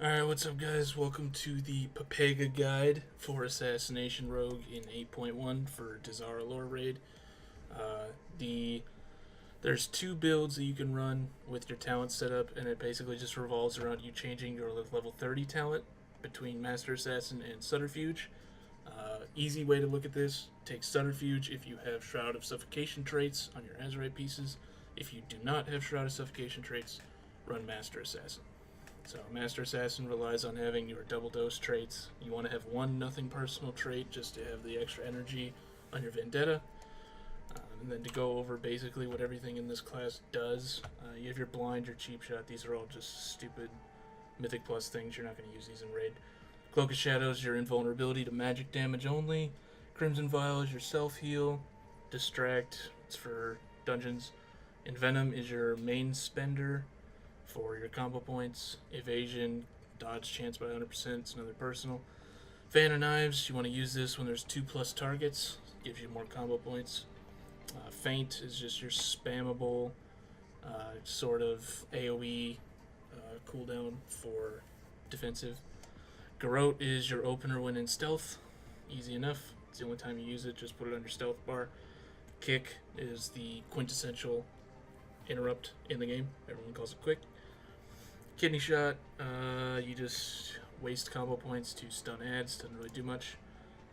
Alright, what's up guys? Welcome to the Pepega guide for Assassination Rogue in 8.1 for Dazar'alor raid. Uh, the There's two builds that you can run with your talent setup, and it basically just revolves around you changing your level 30 talent between Master Assassin and Subterfuge. Easy way to look at this, take Subterfuge if you have Shroud of Suffocation traits on your Azerite pieces. If you do not have Shroud of Suffocation traits, run Master Assassin. So Master Assassin relies on having your double dose traits. You want to have one nothing personal trait just to have the extra energy on your Vendetta. And then to go over basically what everything in this class does. You have your blind, your cheap shot. These are all just stupid Mythic Plus things. You're not going to use these in raid. Cloak of Shadows, your invulnerability to magic damage only. Crimson Vial is your self heal. Distract, it's for dungeons. Envenom is your main spender for your combo points. Evasion, dodge chance by 100%, it's another personal. Fan of Knives, you want to use this when there's 2+ targets, it gives you more combo points. Feint is just your spammable sort of AoE cooldown for defensive. Garrote is your opener when in stealth, easy enough, it's the only time you use it, just put it on your stealth bar. Kick is the quintessential interrupt in the game, everyone calls it quick. Kidney Shot, you just waste combo points to stun ads, doesn't really do much.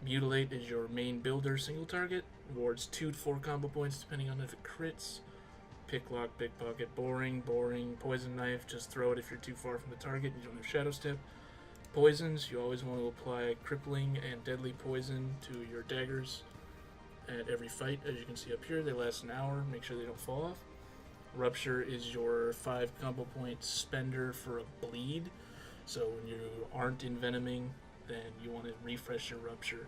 Mutilate is your main builder single target, awards 2 to 4 combo points depending on if it crits. Picklock, Pickpocket, boring. Poison Knife, just throw it if you're too far from the target and you don't have Shadow Step. Poisons, you always want to apply crippling and deadly poison to your daggers at every fight. As you can see up here, they last an hour, make sure they don't fall off. Rupture is your 5 combo point spender for a bleed. So when you aren't envenoming, then you want to refresh your Rupture.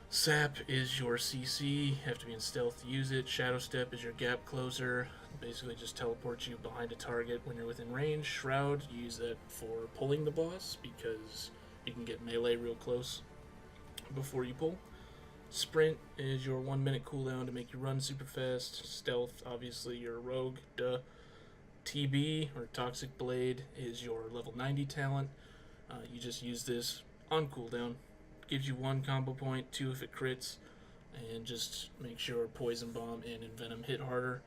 Sap is your CC, you have to be in stealth to use it. Shadow Step is your gap closer, basically just teleports you behind a target when you're within range. Shroud, you use that for pulling the boss because you can get melee real close before you pull. Sprint is your 1 minute cooldown to make you run super fast. Stealth, obviously, you're a rogue, duh. TB, or Toxic Blade, is your level 90 talent. You just use this on cooldown. Gives you 1 combo point, 2 if it crits, and just make sure Poison Bomb and Envenom hit harder.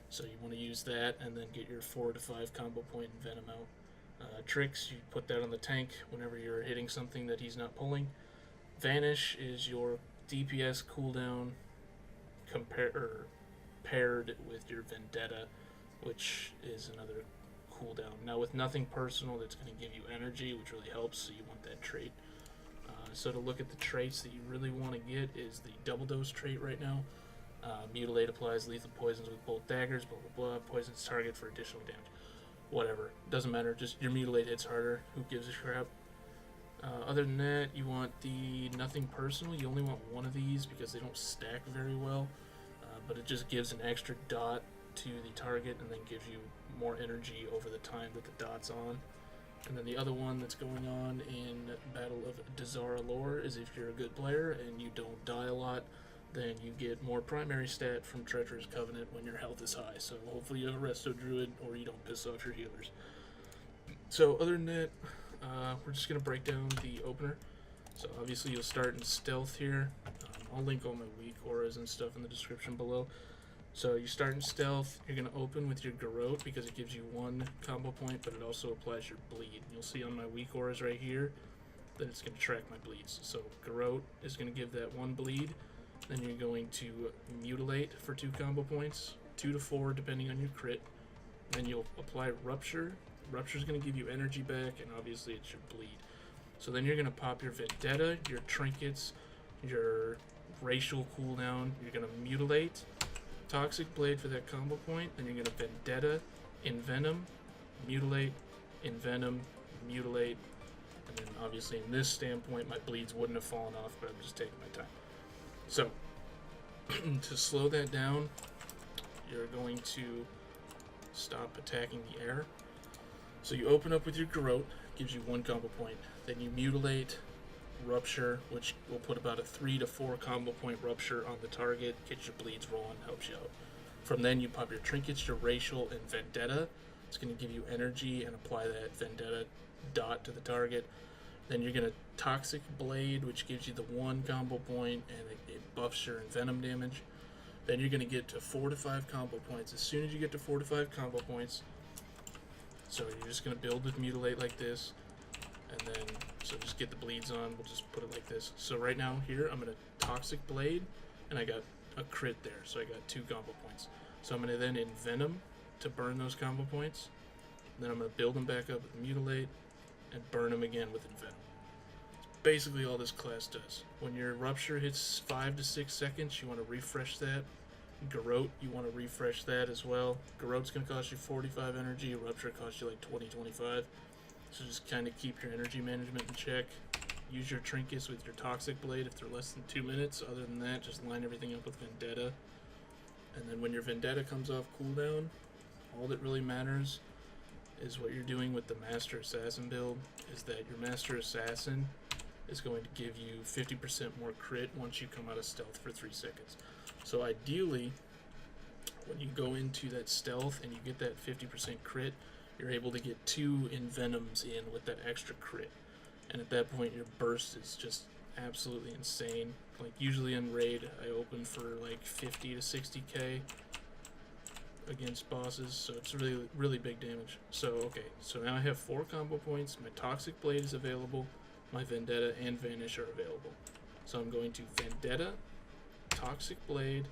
So you want to use that and then get your 4 to 5 combo point Envenom out. Tricks, you put that on the tank whenever you're hitting something that he's not pulling. Vanish is your DPS cooldown paired with your Vendetta, which is another cooldown. Now with nothing personal, that's going to give you energy, which really helps, so you want that trait. So to look at the traits that you really want to get is the double dose trait right now. Mutilate applies lethal poisons with bolt daggers, blah blah blah, poisons target for additional damage. Whatever, doesn't matter, just your mutilate hits harder, who gives a crap. Other than that, you want the nothing personal. You only want one of these because they don't stack very well, but it just gives an extra dot to the target and then gives you more energy over the time that the dot's on. And then the other one that's going on in Battle of Dazar'alor is if you're a good player and you don't die a lot, then you get more primary stat from Treacherous Covenant when your health is high. So hopefully you have a Resto Druid or you don't piss off your healers. So other than that, we're just going to break down the opener. So obviously you'll start in stealth here. I'll link all my weak auras and stuff in the description below. So you start in stealth, you're going to open with your Garrote because it gives you 1 combo point, but it also applies your bleed. You'll see on my weak auras right here that it's going to track my bleeds. So Garrote is going to give that 1 bleed. Then you're going to Mutilate for 2 combo points, 2 to 4 depending on your crit. Then you'll apply Rupture. Rupture is going to give you energy back, and obviously it's your bleed. So then you're going to pop your Vendetta, your trinkets, your racial cooldown. You're going to Mutilate, Toxic Blade for that combo point. Then you're going to Vendetta, Envenom, Mutilate, Envenom, Mutilate. And then obviously in this standpoint, my bleeds wouldn't have fallen off, but I'm just taking my time. So to slow that down, you're going to stop attacking the air. So you open up with your Garrote, gives you 1 combo point. Then you Mutilate, Rupture, which will put about a 3 to 4 combo point Rupture on the target, gets your bleeds rolling, helps you out. From then you pop your trinkets, your racial, and Vendetta. It's going to give you energy and apply that Vendetta dot to the target. Then you're going to Toxic Blade, which gives you the 1 combo point, and it buffs your Envenom damage. Then you're going to get to 4 to 5 combo points. As soon as you get to 4 to 5 combo points, so you're just going to build with Mutilate like this, and then, so just get the bleeds on, we'll just put it like this. So right now here, I'm going to Toxic Blade, and I got a crit there, so I got 2 combo points. So I'm going to then Envenom to burn those combo points, and then I'm going to build them back up with Mutilate, and burn them again with Envenom. It's basically all this class does. When your Rupture hits 5 to 6 seconds, you want to refresh that. Garrote, you want to refresh that as well. Garrote's going to cost you 45 energy, Rupture costs you like 20-25. So just kind of keep your energy management in check. Use your trinkets with your Toxic Blade if they're less than 2 minutes. Other than that, just line everything up with Vendetta. And then when your Vendetta comes off cooldown, all that really matters is what you're doing with the Master Assassin build, is that your Master Assassin is going to give you 50% more crit once you come out of stealth for 3 seconds. So ideally, when you go into that stealth and you get that 50% crit, you're able to get 2 Envenoms in with that extra crit. And at that point, your burst is just absolutely insane. Like usually in Raid, I open for like 50 to 60k against bosses, so it's really big damage. So okay, so now I have 4 combo points, my Toxic Blade is available, my Vendetta and Vanish are available. So I'm going to Vendetta, Toxic Blade,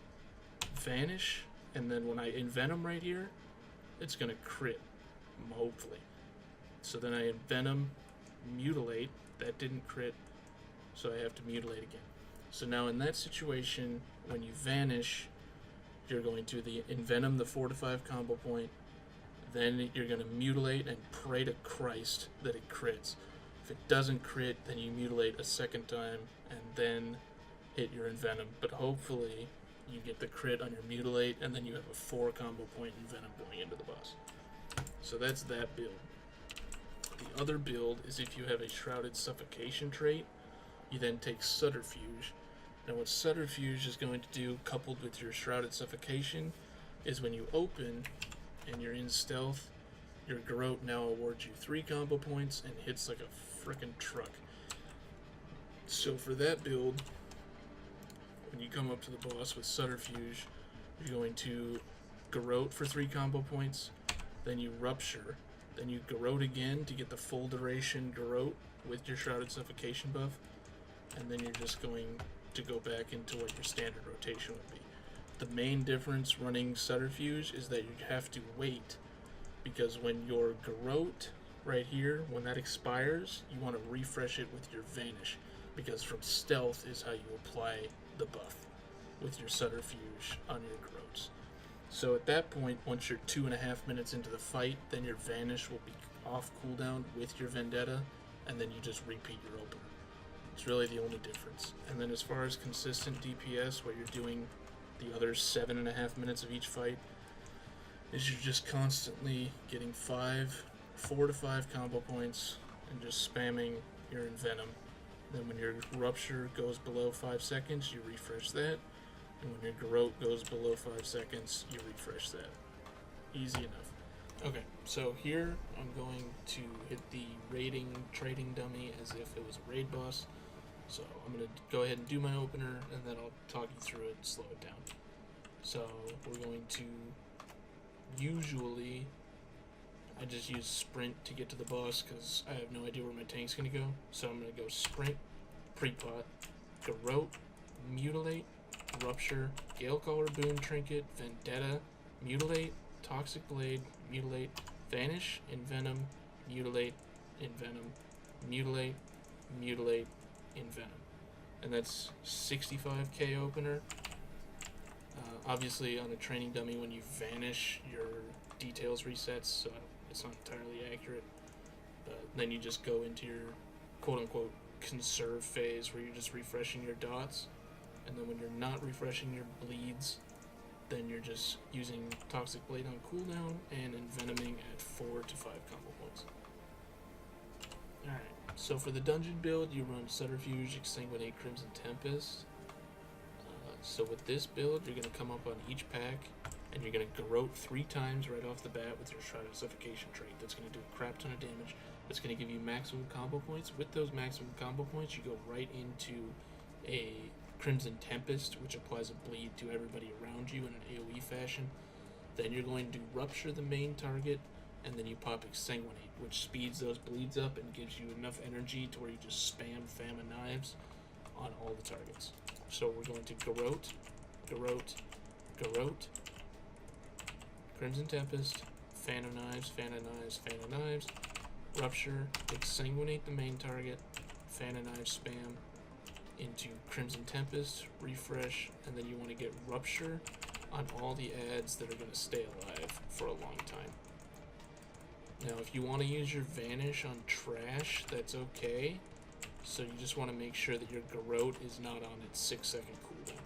Vanish, and then when I Envenom right here, it's going to crit, hopefully. So then I Envenom, Mutilate, that didn't crit, so I have to Mutilate again. So now in that situation, when you Vanish, you're going to the Envenom the 4 to 5 combo point, then you're going to Mutilate and pray to Christ that it crits. If it doesn't crit, then you Mutilate a second time and then hit your Envenom. But hopefully you get the crit on your Mutilate and then you have a 4 combo point Envenom going into the boss. So that's that build. The other build is if you have a Shrouded Suffocation trait, you then take Subterfuge. Now what Subterfuge is going to do, coupled with your Shrouded Suffocation, is when you open and you're in stealth, your Garrote now awards you 3 combo points and hits like a frickin' truck. So for that build, when you come up to the boss with Subterfuge, you're going to Garrote for 3 combo points, then you Rupture, then you Garrote again to get the full duration Garrote with your Shrouded Suffocation buff, and then you're just going to go back into what your standard rotation would be. The main difference running Subterfuge is that you have to wait, because when your Garrote right here, when that expires, you want to refresh it with your Vanish, because from stealth is how you apply the buff with your Subterfuge on your Garrotes. So at that point, once you're 2.5 minutes into the fight, then your Vanish will be off cooldown with your Vendetta, and then you just repeat your opener. It's really the only difference. And then as far as consistent DPS, what you're doing the other 7.5 minutes of each fight is you're just constantly getting 4 to 5 combo points and just spamming your Envenom. Then when your Rupture goes below 5 seconds, you refresh that. And when your Garrote goes below 5 seconds, you refresh that. Easy enough. Okay, so here I'm going to hit the trading dummy as if it was a raid boss. So I'm going to go ahead and do my opener, and then I'll talk you through it and slow it down. So we're going to, usually, I just use Sprint to get to the boss because I have no idea where my tank's going to go. So I'm going to go Sprint, Pre-Pot, Garrote, Mutilate, Rupture, Galecaller Boon Trinket, Vendetta, Mutilate, Toxic Blade, Mutilate, Vanish, Envenom, Mutilate, Envenom, Mutilate, Mutilate, Envenom. And that's 65k opener. Obviously on a training dummy, when you Vanish, your details resets, so it's not entirely accurate. But then you just go into your quote-unquote conserve phase where you're just refreshing your dots. And then when you're not refreshing your bleeds, then you're just using Toxic Blade on cooldown and envenoming at 4 to 5 combo points. Alright, so for the dungeon build, you run Subterfuge, Exsanguinate, Crimson Tempest. So with this build, you're going to come up on each pack, and you're going to garrote 3 times right off the bat with your Shrouded Suffocation trait. That's going to do a crap ton of damage. That's going to give you maximum combo points. With those maximum combo points, you go right into a Crimson Tempest, which applies a bleed to everybody around you in an AoE fashion. Then you're going to Rupture the main target, and then you pop Exsanguinate, which speeds those bleeds up and gives you enough energy to where you just spam Famine Knives on all the targets. So we're going to garrote, garrote, garrote, Crimson Tempest, Fan of Knives, Fan of Knives, Fan of Knives, Rupture, Exsanguinate the main target, Fan of Knives spam into Crimson Tempest, refresh, and then you want to get Rupture on all the ads that are going to stay alive for a long time. Now, if you want to use your Vanish on trash, that's okay. So you just want to make sure that your garrote is not on its 6-second cooldown.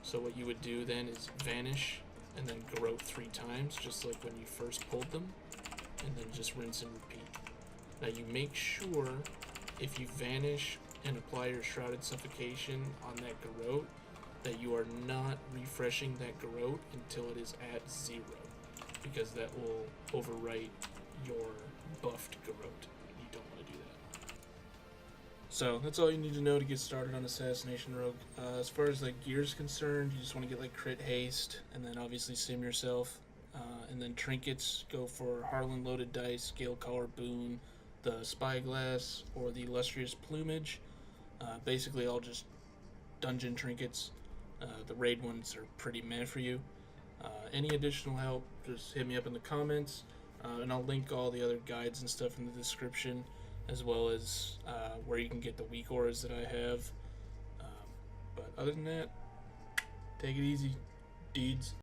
So what you would do then is Vanish and then garrote 3 times, just like when you first pulled them, and then just rinse and repeat. Now you make sure if you Vanish and apply your Shrouded Suffocation on that garrote, that you are not refreshing that garrote until it is at 0, because that will overwrite your buffed garrote. You don't want to do that. So that's all you need to know to get started on Assassination Rogue. As far as like gear is concerned, you just want to get like crit haste, and then obviously sim yourself. And then trinkets, go for Harlan loaded dice, Gale Collar boon, the Spyglass, or the Illustrious Plumage. Basically all just dungeon trinkets. The raid ones are pretty meh for you. Any additional help, just hit me up in the comments, and I'll link all the other guides and stuff in the description, as well as where you can get the weak auras that I have. But other than that, take it easy, dudes.